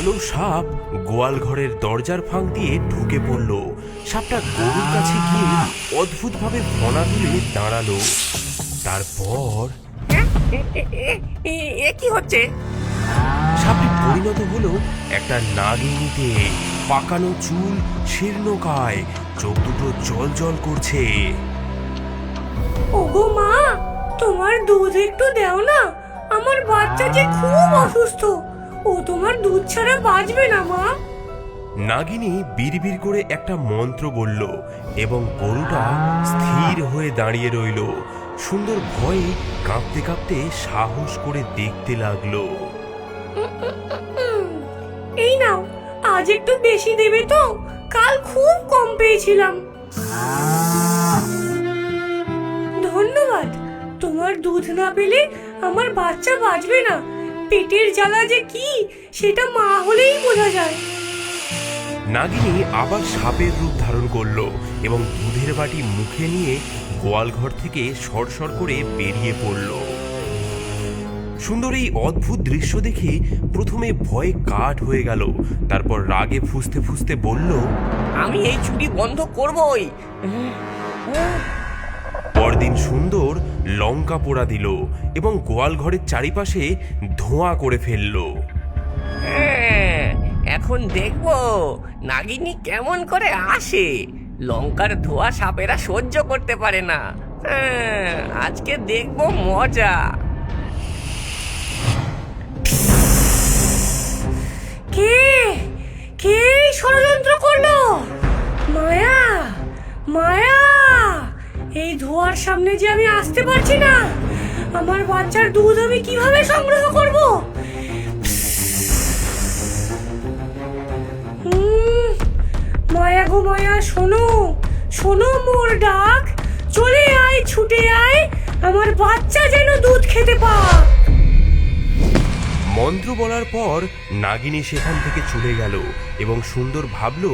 কালো সাপ গোয়াল ঘরের দরজার ফাঁক দিয়ে ঢুকে পড়ল। সাপটা গরুর কাছে গিয়ে অদ্ভুতভাবে ফনা তুলে দাঁড়ালো। তারপর কি হচ্ছে? সাপটি পরিণত হলো একটা নাগিনীতে। পাকানো চুল, শীর্ণকায়, চোখ দুটো জল জল করছে। ওগো মা, তোমার দুধ একটু দাও না, আমার বাচ্চা যে খুব অসুস্থ, ও তোমার দুধ ছাড়া বাঁচবে না মা। নাগিনী বিড়বিড় করে একটা মন্ত্র বলল এবং গরুটা স্থির হয়ে দাঁড়িয়ে রইল। সুন্দর ভয়ে কাঁপতে কাঁপতে সাহস করে দেখতে লাগলো। এই নাও, আজ একটু বেশি দেবে তো, কাল খুব কম পেয়েছিলাম। ধন্যবাদ। তোমার দুধ না পেলে আমার বাচ্চা বাঁচবে না। পেটের জ্বালা যে কি সেটা মা হলেই বোঝা যায়। নাগিনী আবার সাপের রূপ ধারণ করলো এবং দুধের বাটি মুখে নিয়ে গোয়ালঘর থেকে সরসর করে বেরিয়ে পড়ল। সুন্দর এই অদ্ভুত দৃশ্য দেখে প্রথমে ভয়ে কাঠ হয়ে গেল, তারপর রাগে ফুঁসতে ফুঁসতে বলল, আমি এই চুরি বন্ধ করবই। পরদিন সুন্দর লঙ্কা পোড়া দিল এবং গোয়ালঘরের চারিপাশে ধোঁয়া করে ফেলল। এখন দেখবো নাগিনী কেমন করে আসে। লঙ্কার ধোয়া সাপেরা সহ্য করতে পারে না। আজকে দেখবো মজা। কে কে ষড়যন্ত্র করলো? মায়া, মায়া, এই ধোঁয়ার সামনে যে আমি আসতে পারছি না, আমার বাচ্চার দুধ আমি কিভাবে সংগ্রহ করব? মায়া গো মায়া, শোনো শোনো মোর ডাক, চলে আয়, ছুটে আয়, আমার বাচ্চা যেন দুধ খেতে পায়। মন্ত্র বলার পর নাগিনী সেখান থেকে চলে গেল এবং সুন্দর ভাবল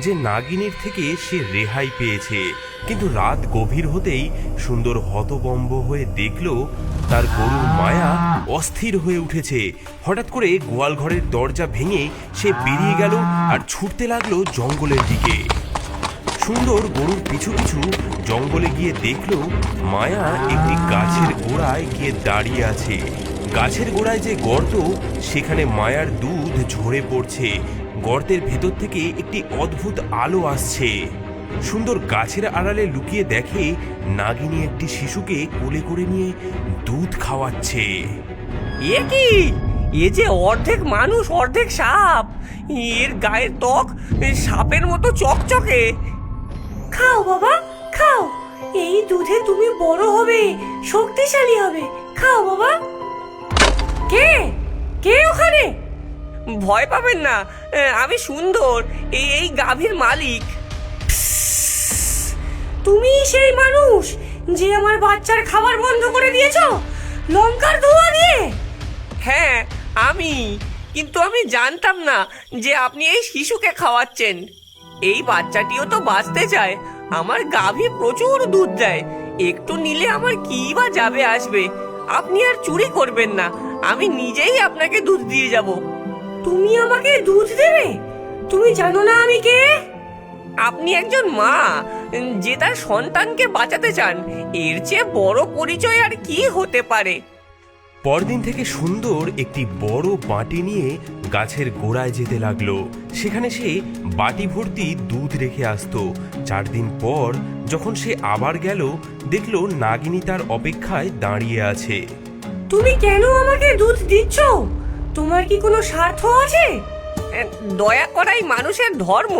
যে নাগিনীর থেকে সে রেহাই পেয়েছে। কিন্তু রাত গভীর হতেই সুন্দর হতবম্ব হয়ে দেখল তার গরুর মায়া অস্থির হয়ে উঠেছে। হঠাৎ করে গোয়ালঘরের দরজা ভেঙে সে বেরিয়ে গেল আর ছুটতে লাগলো জঙ্গলের দিকে। সুন্দর গরুর পিছু পিছু জঙ্গলে গিয়ে দেখল মায়া একটি গাছের গোড়ায় গিয়ে দাঁড়িয়ে আছে। গাছের গোড়ায় যে গর্ত, সেখানে মায়ার দুধ ঝরে পড়ছে। গর্তের ভেতর থেকে একটি অদ্ভুত আলো আসছে। সুন্দর গাছের আড়ালে লুকিয়ে দেখে নাগিনী একটি শিশুকে কোলে করে নিয়ে দুধ খাওয়াচ্ছে। এ কি? এ যে অর্ধেক মানুষ অর্ধেক সাপ। এর গায়ের ত্বক সাপের মতো চকচকে। খাও বাবা, খাও, এই দুধে তুমি বড় হবে, শক্তিশালী হবে। খাও বাবা। কে কে ওখানে? ভয় পাবেন না, আমি সুন্দর, এই গাভীর মালিক। তুমি সেই মানুষ যে আমার বাচ্চার খাবার বন্ধ করে দিয়েছো লঙ্কার ধোঁয়া দিয়ে? হ্যাঁ আমি, কিন্তু আমি জানতাম না যে আপনি এই শিশুকে খাওয়াচ্ছেন। এই বাচ্চাটিও তো বাঁচতে চায়। আমার গাভী প্রচুর দুধ দেয়, একটু নিলে আমার কি বা যাবে আসবে। আপনি আর চুরি করবেন না, আমি নিজেই আপনাকে দুধ দিয়ে যাব। তুমি আমাকে দুধ দেবে? তুমি জানো না আমি কে? আপনি একজন মা যে তার সন্তানকে বাঁচাতে চান। এর চেয়ে বড় পরিচয় আর কি হতে পারে? পরদিন থেকে সুন্দর একটি বড় বাটি নিয়ে গাছের গোড়ায় যেতে লাগলো। সেখানে সে বাটি ভর্তি দুধ রেখে আসতো। 4 দিন পর যখন সে আবার গেল, দেখলো নাগিনী তার অপেক্ষায় দাঁড়িয়ে আছে। তুমি কেন আমাকে দুধ দিচ্ছ? তোমার কি কোনো স্বার্থ আছে? দয়া করাই মানুষের ধর্ম।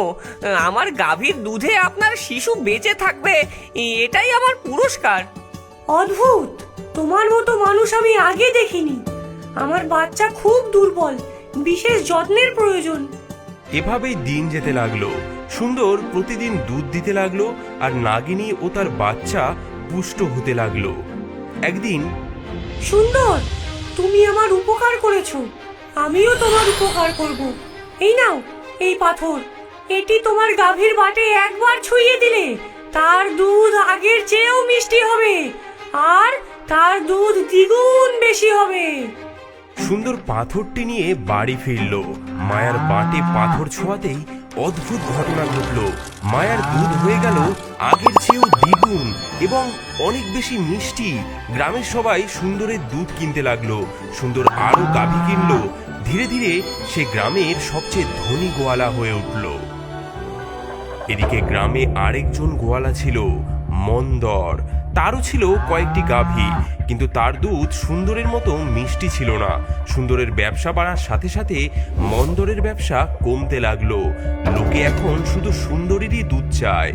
আমার গাভীর দুধে আপনার শিশু বেঁচে থাকবে, এটাই আমার পুরস্কার। অদ্ভুত, তোমার মতো মানুষ আমি আগে দেখিনি। আমার বাচ্চা খুব দুর্বল, বিশেষ যত্নের প্রয়োজন। এভাবেই দিন যেতে লাগলো। সুন্দর প্রতিদিন দুধ দিতে লাগলো আর নাগিনী ও তার বাচ্চা পুষ্ট হতে লাগলো। একদিন, সুন্দর, তুমি আমার উপকার করেছো, আমিও তোমার উপকার করব। এই নাও এই পাথর, এটি তোমার গাভীর বাটে একবার ছুঁয়ে দিলে তার দুধ আগের চেয়েও মিষ্টি হবে আর তার দুধ দ্বিগুণ বেশি হবে। সুন্দর পাথরটি নিয়ে বাড়ি ফিরল। মায়ার বাটে পাথর ছোঁয়াতেই অদ্ভুত ঘটনা ঘটল। মায়ার দুধ হয়ে গেল আগের চেয়েও দ্বিগুণ এবং অনেক বেশি মিষ্টি। গ্রামের সবাই সুন্দরের দুধ কিনতে লাগলো। সুন্দর আরো গাভী কিনলো। ধীরে ধীরে সে গ্রামের সবচেয়ে ধনী গোয়ালা হয়ে উঠল। এদিকে গ্রামে আরেকজন গোয়ালা ছিল, মন্দর। তারও ছিল কয়েকটি গাভী, কিন্তু তার দুধ সুন্দরের মতো মিষ্টি ছিল না। সুন্দরের ব্যবসা বাড়ার সাথে সাথে মন্দরের ব্যবসা কমতে লাগলো। লোকে এখন শুধু সুন্দরেরই দুধ চায়।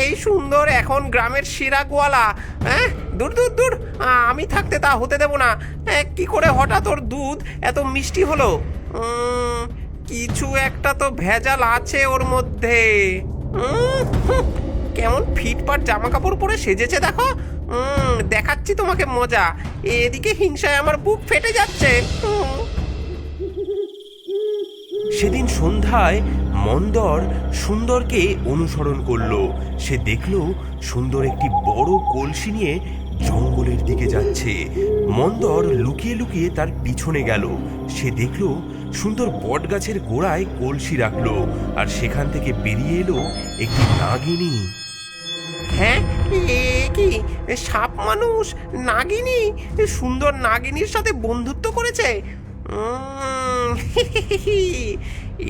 এই সুন্দর এখন গ্রামের সেরা গোয়ালা। দূর দূর দূর, আমি থাকতে তা হতে দেব না। কি করে হঠাৎ ওর দুধ এত মিষ্টি হলো? কিছু একটা তো ভেজাল আছে ওর মধ্যে। কেমন ফিটফাট জামা কাপড় পরে সেজেছে দেখো। দেখাচ্ছি তোমাকে মজা। এদিকে হিংসায় আমার বুক ফেটে যাচ্ছে। সেদিন সন্ধ্যায় মন্দর সুন্দরকে অনুসরণ করলো। সে দেখল সুন্দর একটি বড় কলসি নিয়ে জঙ্গলের দিকে যাচ্ছে। মন্দর লুকিয়ে লুকিয়ে তার পিছনে গেল। সে দেখল সুন্দর বট গাছের গোড়ায় কলসি রাখলো, আর সেখান থেকে বেরিয়ে এলো একটি নাগিনী। হ্যাঁ, এ কি সাপ মানুষ নাগিনী? সুন্দর নাগিনীর সাথে বন্ধুত্ব করেছে।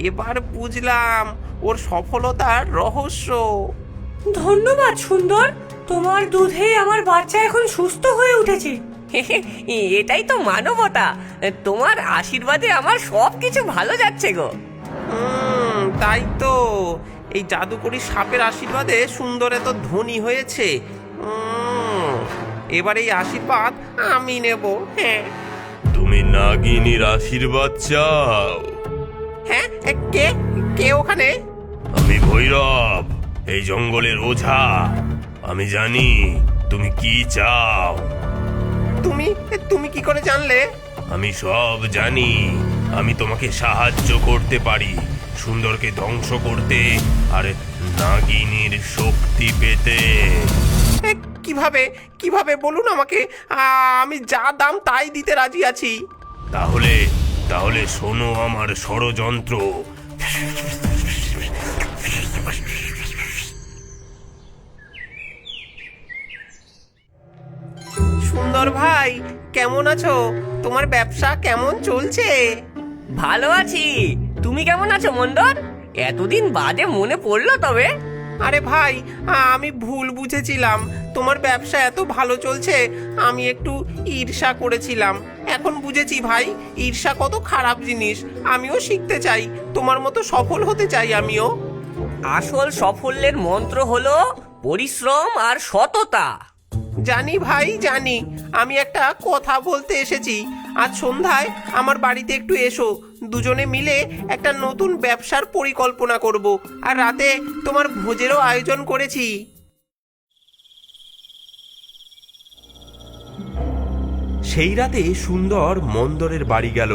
এবার বুঝলাম ওর সফলতার রহস্য। ধন্যবাদ সুন্দর, তোমার দুধে আমার বাচ্চা এখন সুস্থ হয়ে উঠেছে। এটাই তো মানবতা। তোমার আশীর্বাদে আমার সব কিছু ভালো যাচ্ছে গো। তাই তো, এই জাদুকরি সাপের আশীর্বাদে সুন্দর এত ধনী হয়েছে। এবার এই আশীর্বাদ আমি নেব। হ্যাঁ। তুমি নাগিনীর আশীর্বাদ চাও? হ্যাঁ, কে কে ওখানে? আমি ভৈরব, এই জঙ্গলের ওঝা। আমি জানি তুমি কি চাও। তুমি তুমি কি করে জানলে? আমি সব জানি। আমি তোমাকে সাহায্য করতে পারি সুন্দরকে ধ্বংস করতে আর নাগিনীর শক্তি পেতে। কিভাবে কিভাবে বলুন আমাকে। আমি যা দাম তাই দিতে রাজি আছি। তাহলে তাহলে শোনো আমার ষড়যন্ত্র। সুন্দর ভাই, কেমন আছো? তোমার ব্যবসা কেমন চলছে? ভালো আছি। তুমি কেমন আছো মন্দর? এতদিন বাদে মনে পড়লো তবে। আরে ভাই, আমি ভুল বুঝেছিলাম। তোমার ব্যবসা এত ভালো চলছে, আমি একটু ঈর্ষা করেছিলাম। এখন বুঝেছি ভাই, ঈর্ষা কত খারাপ জিনিস। আমিও শিখতে চাই, তোমার মতো সফল হতে চাই আমিও। আসল সাফল্যের মন্ত্র হলো পরিশ্রম আর সততা। জানি ভাই জানি। আমি একটা কথা বলতে এসেছি। আজ সন্ধ্যায় আমার বাড়িতে একটু এসো। দুজনে মিলে একটা নতুন ব্যবসার পরিকল্পনা করব, আর রাতে তোমার ভোজেরও আয়োজন করেছি। সেই রাতে সুন্দর মন্দরের বাড়ি গেল।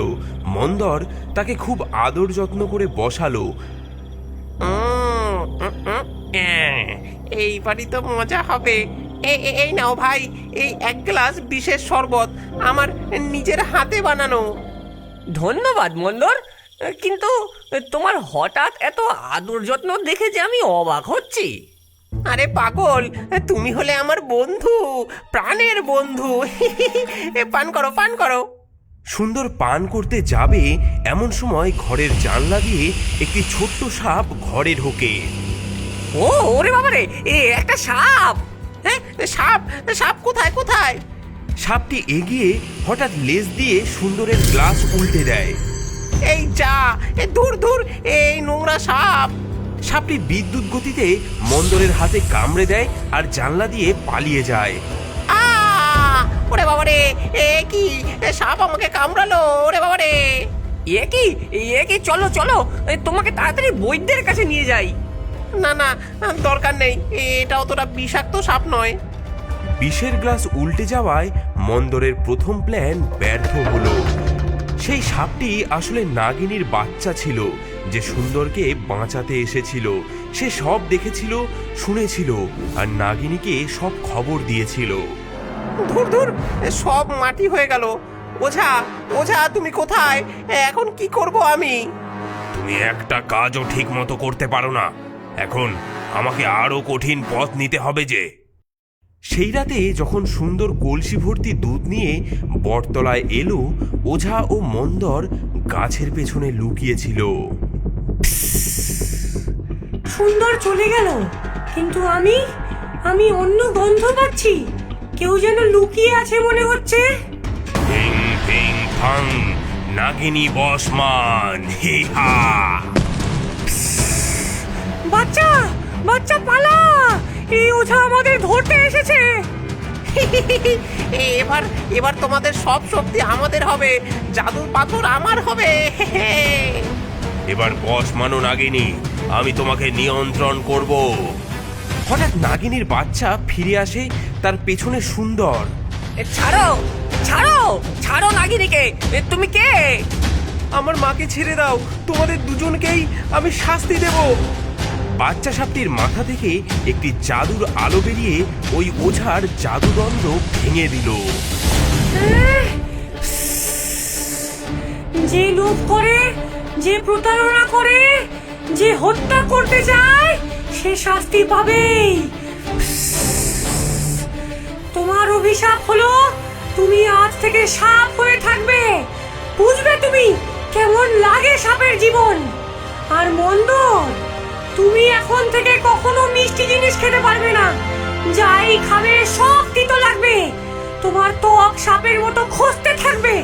মন্দর তাকে খুব আদর যত্ন করে বসালো। এইবারই তো মজা হবে। এই নাও ভাই, এই এক গ্লাস বিশেষ শরবত, আমার নিজের হাতে বানানো। ধন্যবাদ মন্দর, কিন্তু তোমার হঠাৎ এত আদর যত্ন দেখে যে আমি অবাক হচ্ছি। আরে পাগল, তুমি হলে আমার বন্ধু, প্রাণের বন্ধু। পান করো পান করো। সুন্দর পান করতে যাবে এমন সময় ঘরের জানলা দিয়ে একটি ছোট্ট সাপ ঘরে ঢোকে। ও ওরে বাবারে, একটা সাপ! হ্যাঁ, সাপ সাপ কোথায় কোথায়? সাপটি এগিয়ে হঠাৎ লেজ দিয়ে সুন্দরের গ্লাস উল্টে দেয়। এই যা, দূর দূর, এই নোংরা সাপ। সাপটি বিদ্যুৎ গতিতে মন্দরের হাতে কামড়ে দেয় আর জানলা দিয়ে পালিয়ে যায়। ওরে বাবারে, এ কি সাপ আমাকে কামড়ালো! ওরে বাবারে! এ কি, চলো চলো, তোমাকে তাড়াতাড়ি বৈদ্যের কাছে নিয়ে যাই। না না, দরকার নেই। এটা অতটা বিষাক্ত সাপ নয়। বিষের গ্লাস উল্টে যাওয়ায় মন্দরের প্রথম প্ল্যান ব্যর্থ হলো। সেই সাপটি আসলে নাগিনীর বাচ্চা ছিল, যে সুন্দরকে বাঁচাতে এসেছিল। সে সব দেখেছিল, শুনেছিল, আর নাগিনীকে সব খবর দিয়েছিল। ধুর ধুর, সব মাটি হয়ে গেল। ওঝা ওঝা তুমি কোথায়? এখন কি করব আমি? তুমি একটা কাজও ঠিক মতো করতে পারো না, এখন আমাকে আরো কঠিন পথ নিতে হবে যে। সেই রাতে যখন সুন্দর কলসি ভর্তি দুধ নিয়ে বটতলায় এলো, ওঝা ও মন্দর গাছের পেছনে লুকিয়েছিল। সুন্দর চলে গেল, কিন্তু আমি অন্য গন্ধ পাচ্ছি। কেউ যেন লুকিয়ে আছে মনে হচ্ছে। ফিং ফিং ফাং, নাগিনী বসমান, হি হা। বাচ্চা বাচ্চা পালা, এই ওঝা আমাদের ধরতে এসেছে। এবার এবার তোমাদের সব শক্তি আমাদের হবে, জাদুর পাথর আমার হবে। এবার বস মানো নাগিনী, আমি তোমাকে নিয়ন্ত্রণ করব। হঠাৎ নাগিনীর বাচ্চা ফিরে আসে, তার পেছনে সুন্দর। ছাড়ো ছাড়ো ছাড়ো নাগিনীকে, তুমি কে? আমার মাকে ছেড়ে দাও, তোমাদের দুজনকেই আমি শাস্তি দেব। বাচ্চা সাপটির মাথা থেকে একটি জাদুর আলো বেরিয়ে ওই ওঝার জাদুদণ্ড ভেঙে দিল। যে লোভ করে, যে প্রতারণা করে, যে হত্যা করতে চায়, সে শাস্তি পাবেই। তোমার অভিশাপ হলো তুমি আজ থেকে সাপ হয়ে থাকবে। বুঝবে তুমি কেমন লাগে সাপের জীবন। আর মন্দর, তুমি এখন থেকে কখনো মিষ্টি জিনিস খেতে পারবে না। যাই খাবে সব তিতো লাগবে। তোমার ত্বক সাপের মতো খসতে থাকবে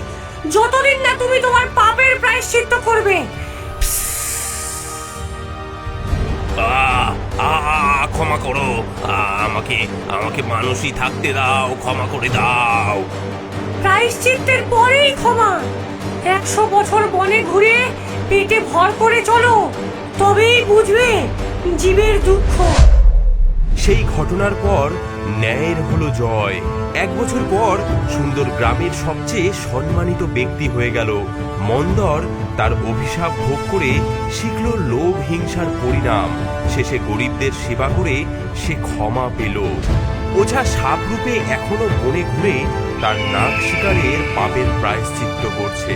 যতদিন না তুমি তোমার পাপের প্রায়শ্চিত্ত করবে। ক্ষমা করো, আমাকে আমাকে মানুষই থাকতে দাও, ক্ষমা করে দাও। প্রায়শ্চিত্তের পরেই ক্ষমা। 100 বছর বনে ঘুরে পেটে ভর করে চলো, তবেই বুঝবে জীবের দুঃখ। সেই ঘটনার পর ন্যায়ের হলো জয়। 1 বছর পর সুন্দর গ্রামের সবচেয়ে সম্মানিত ব্যক্তি হয়ে গেল। মন্দর তার অভিশাপ ভোগ করে শিখল লোভ হিংসার পরিণাম। শেষে গরিবদের সেবা করে সে ক্ষমা পেল। ওঝা সাপ রূপে এখনো বনে ঘুরে তার নাগ শিকারের পাপের প্রায়শ্চিত্ত করছে।